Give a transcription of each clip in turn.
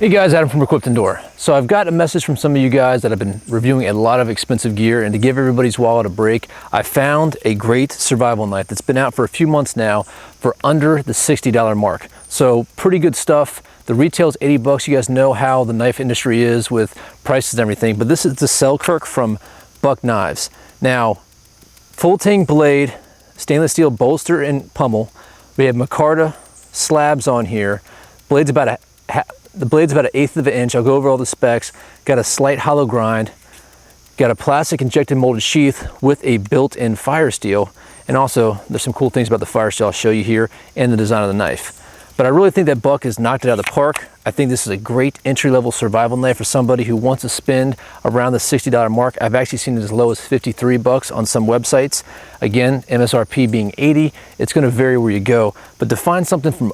Hey guys, Adam from Equipped Indoor. So I've got a message from some of you guys that have been reviewing a lot of expensive gear, and to give everybody's wallet a break, I found a great survival knife that's been out for a few months now for under the $60 mark. So pretty good stuff. The retail is 80 bucks. You guys know how the knife industry is with prices and everything, but this is the SelKirk from Buck Knives. Now, full tang blade, stainless steel bolster and pummel. We have Micarta slabs on here. Blade's about the blade's about 1/8 of an inch. I'll go over all the specs. Got a slight hollow grind. Got a plastic injected molded sheath with a built-in fire steel. And also, there's some cool things about the fire steel I'll show you here and the design of the knife. But I really think that Buck has knocked it out of the park. I think this is a great entry-level survival knife for somebody who wants to spend around the $60 mark. I've actually seen it as low as 53 bucks on some websites. Again, MSRP being 80, it's gonna vary where you go. But to find something from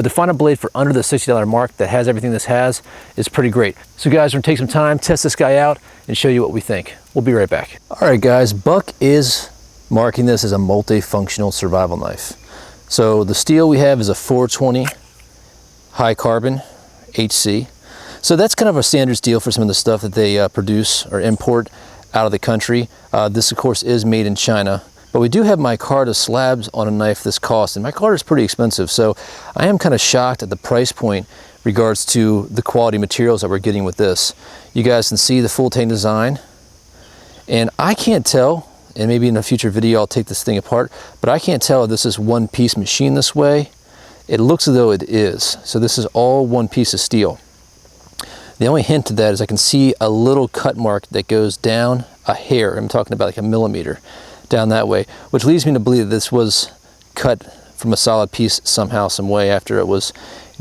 to find a blade for under the $60 mark that has everything this has is pretty great. So guys, we're gonna take some time, test this guy out, and show you what we think. We'll be right back. All right guys, Buck is marking this as a multifunctional survival knife. So the steel we have is a 420 high carbon HC. So that's kind of a standard steel for some of the stuff that they produce or import out of the country. This of course is made in China. But we do have Micarta slabs on a knife this cost, and Micarta is pretty expensive, so I am kind of shocked at the price point regards to the quality materials that we're getting with this. You guys can see the full tang design, and I can't tell, and maybe in a future video I'll take this thing apart, but I can't tell if this is one piece machine this way. It looks as though it is, so this is all one piece of steel. The only hint to that is I can see a little cut mark that goes down a hair. I'm talking about like a millimeter. Down that way, which leads me to believe that this was cut from a solid piece somehow, some way after it was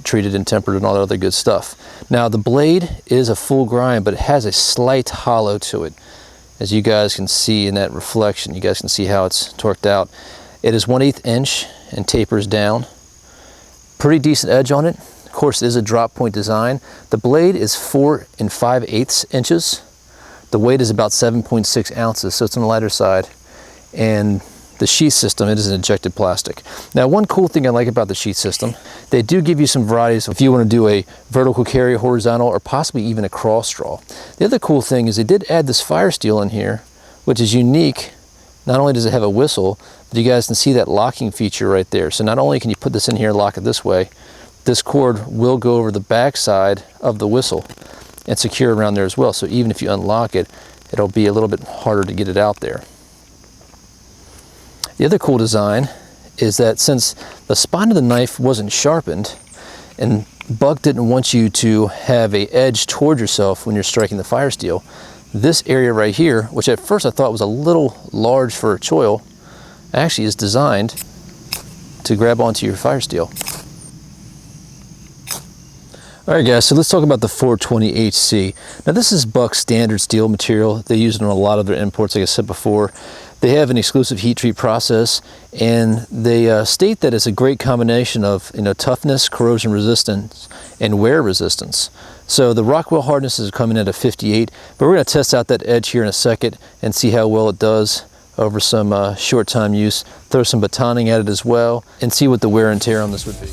treated and tempered and all that other good stuff. Now the blade is a full grind, but it has a slight hollow to it. As you guys can see in that reflection, you guys can see how it's torqued out. It is 1/8 inch and tapers down. Pretty decent edge on it. Of course, it is a drop point design. The blade is 4 5/8 inches. The weight is about 7.6 ounces, so it's on the lighter side. And the sheath system, it is an injected plastic. Now, one cool thing I like about the sheath system, they do give you some varieties if you want to do a vertical carry, horizontal, or possibly even a cross draw. The other cool thing is they did add this fire steel in here, which is unique. Not only does it have a whistle, but you guys can see that locking feature right there. So not only can you put this in here and lock it this way, this cord will go over the back side of the whistle and secure around there as well. So even if you unlock it, it'll be a little bit harder to get it out there. The other cool design is that since the spine of the knife wasn't sharpened, and Buck didn't want you to have an edge toward yourself when you're striking the fire steel, this area right here, which at first I thought was a little large for a choil, actually is designed to grab onto your fire steel. All right guys, so let's talk about the 420 HC. Now this is Buck's standard steel material. They use it on a lot of their imports, like I said before. They have an exclusive heat treat process, and they state that it's a great combination of toughness, corrosion resistance, and wear resistance. So the Rockwell hardness is coming in at a 58, but we're going to test out that edge here in a second and see how well it does over some short time use. Throw some batoning at it as well and see what the wear and tear on this would be.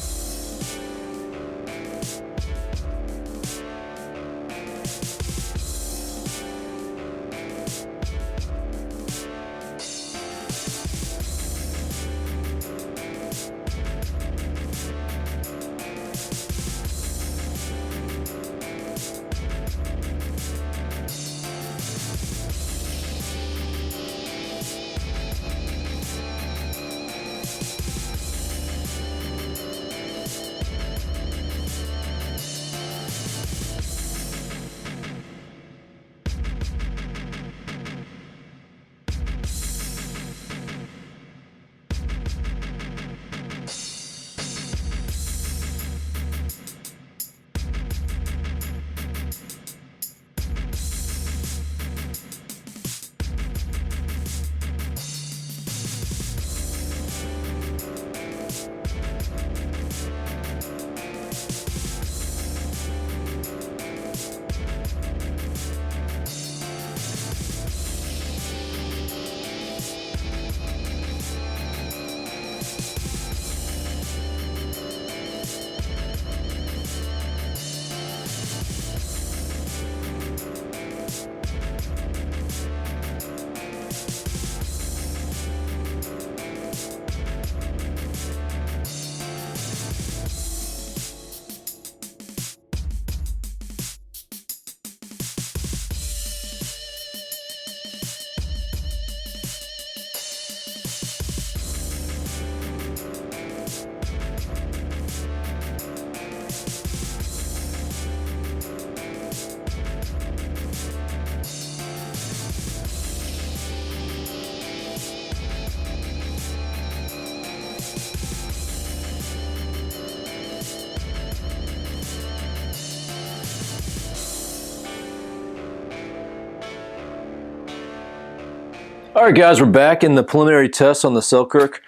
All right, guys, we're back, and the preliminary tests on the SelKirk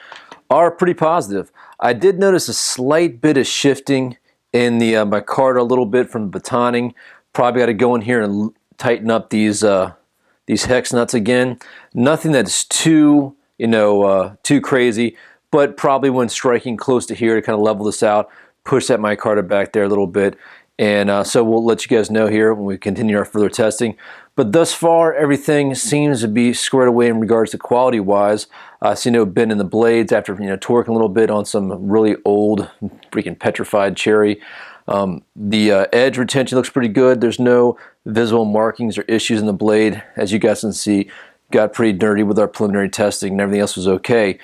are pretty positive. I did notice a slight bit of shifting in the Micarta, a little bit from the batoning. Probably got to go in here and tighten up these hex nuts again. Nothing that's too, too crazy, but probably when striking close to here to kind of level this out, push that Micarta back there a little bit. And so we'll let you guys know here when we continue our further testing. But thus far, everything seems to be squared away in regards to quality-wise. I see no bend in the blades after torquing a little bit on some really old, freaking petrified cherry. The edge retention looks pretty good. There's no visible markings or issues in the blade. As you guys can see, got pretty dirty with our preliminary testing, and everything else was okay.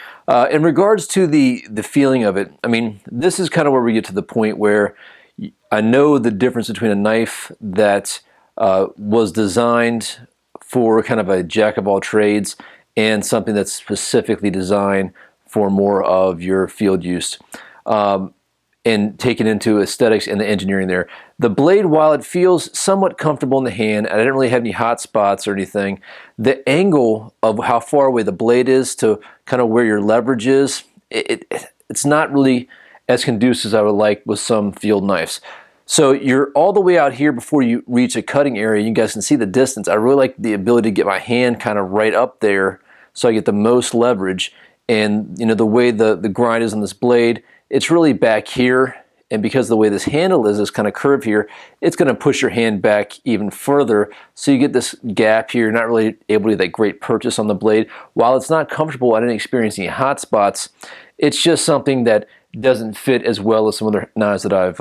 In regards to the feeling of it, I mean, this is kind of where we get to the point where I know the difference between a knife that was designed for kind of a jack of all trades and something that's specifically designed for more of your field use, and taken into aesthetics and the engineering there. The blade, while it feels somewhat comfortable in the hand, and I didn't really have any hot spots or anything, the angle of how far away the blade is to kind of where your leverage is, it's not really as conducive as I would like with some field knives. So you're all the way out here before you reach a cutting area. You guys can see the distance. I really like the ability to get my hand kind of right up there so I get the most leverage. And the way the grind is on this blade, it's really back here. And because of the way this handle is kind of curved here, it's going to push your hand back even further. So you get this gap here. You're not really able to get that great purchase on the blade. While it's not comfortable, I didn't experience any hot spots. It's just something that doesn't fit as well as some other knives that I've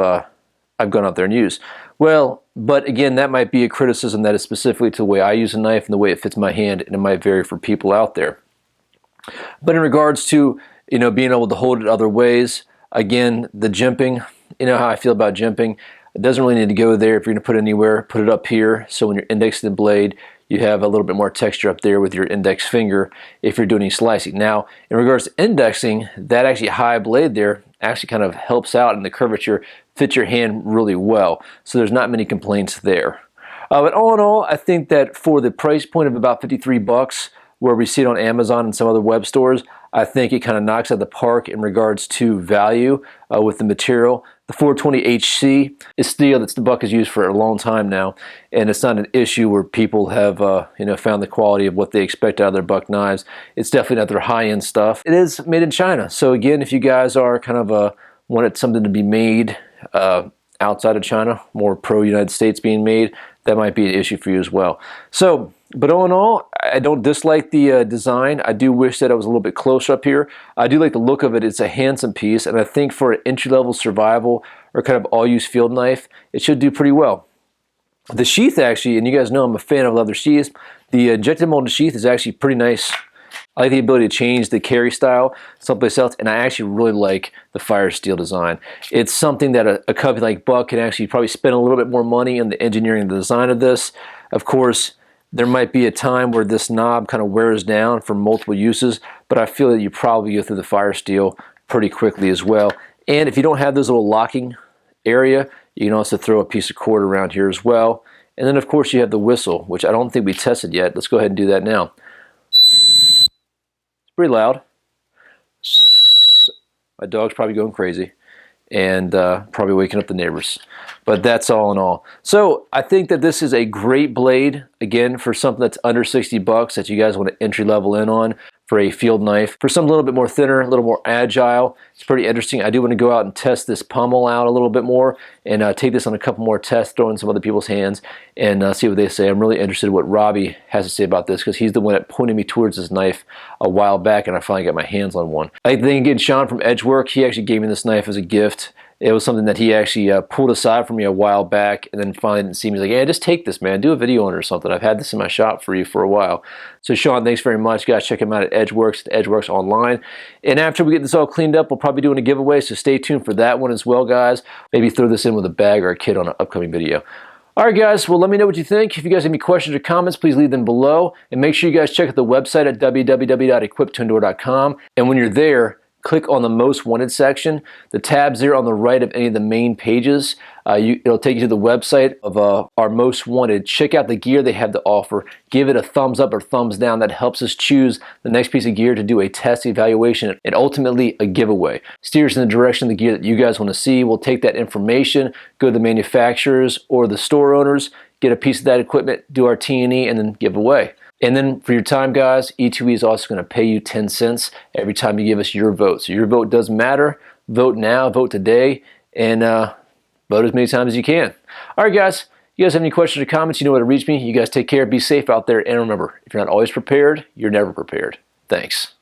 gone out there and used. Well, but again, that might be a criticism that is specifically to the way I use a knife and the way it fits my hand, and it might vary for people out there. But in regards to being able to hold it other ways, again, the jimping, you know how I feel about jimping. It doesn't really need to go there. If you're going to put it anywhere, put it up here, so when you're indexing the blade, you have a little bit more texture up there with your index finger if you're doing any slicing. Now, in regards to indexing, that actually high blade there actually kind of helps out, and the curvature fits your hand really well. So there's not many complaints there. But all in all, I think that for the price point of about 53 bucks, where we see it on Amazon and some other web stores, I think it kind of knocks out the park in regards to value with the material. The 420HC is steel that the Buck has used for a long time now, and it's not an issue where people have found the quality of what they expect out of their Buck knives. It's definitely not their high-end stuff. It is made in China, so again, if you guys are kind of wanted something to be made outside of China, more pro-United States being made, that might be an issue for you as well. So, but all in all, I don't dislike the design. I do wish that it was a little bit closer up here. I do like the look of it. It's a handsome piece, and I think for an entry-level survival or kind of all-use field knife, it should do pretty well. The sheath actually, and you guys know I'm a fan of leather sheaths, the injected molded sheath is actually pretty nice. I like the ability to change the carry style someplace else, and I actually really like the fire steel design. It's something that a company like Buck can actually probably spend a little bit more money on the engineering and the design of this. Of course, there might be a time where this knob kind of wears down for multiple uses, but I feel that you probably go through the fire steel pretty quickly as well. And if you don't have this little locking area, you can also throw a piece of cord around here as well. And then of course you have the whistle, which I don't think we tested yet. Let's go ahead and do that now. Pretty loud. My dog's probably going crazy and probably waking up the neighbors. But that's all in all. So I think that this is a great blade, again, for something that's under 60 bucks that you guys want to entry level in on for a field knife. For something a little bit more thinner, a little more agile, it's pretty interesting. I do want to go out and test this pommel out a little bit more and take this on a couple more tests, throw in some other people's hands and see what they say. I'm really interested in what Robbie has to say about this because he's the one that pointed me towards this knife a while back and I finally got my hands on one. I think again, Sean from Edgework, he actually gave me this knife as a gift. It was something that he actually pulled aside for me a while back and then finally didn't see me. He's like, yeah, just take this, man. Do a video on it or something. I've had this in my shop for you for a while. So Sean, thanks very much. Guys, check him out at Edgeworks, Edgeworks Online. And after we get this all cleaned up, we'll probably be doing a giveaway, so stay tuned for that one as well, guys. Maybe throw this in with a bag or a kit on an upcoming video. All right, guys, well, let me know what you think. If you guys have any questions or comments, please leave them below. And make sure you guys check out the website at www.equiptoendure.com. And when you're there, click on the Most Wanted section. The tabs there on the right of any of the main pages, it'll take you to the website of our Most Wanted. Check out the gear they have to offer. Give it a thumbs up or thumbs down. That helps us choose the next piece of gear to do a test evaluation and ultimately a giveaway. Steer us in the direction of the gear that you guys want to see. We'll take that information, go to the manufacturers or the store owners, get a piece of that equipment, do our T&E, and then give away. And then for your time, guys, E2E is also going to pay you 10 cents every time you give us your vote. So your vote does matter. Vote now, vote today, and vote as many times as you can. All right, guys, you guys have any questions or comments, you know where to reach me. You guys take care, be safe out there, and remember, if you're not always prepared, you're never prepared. Thanks.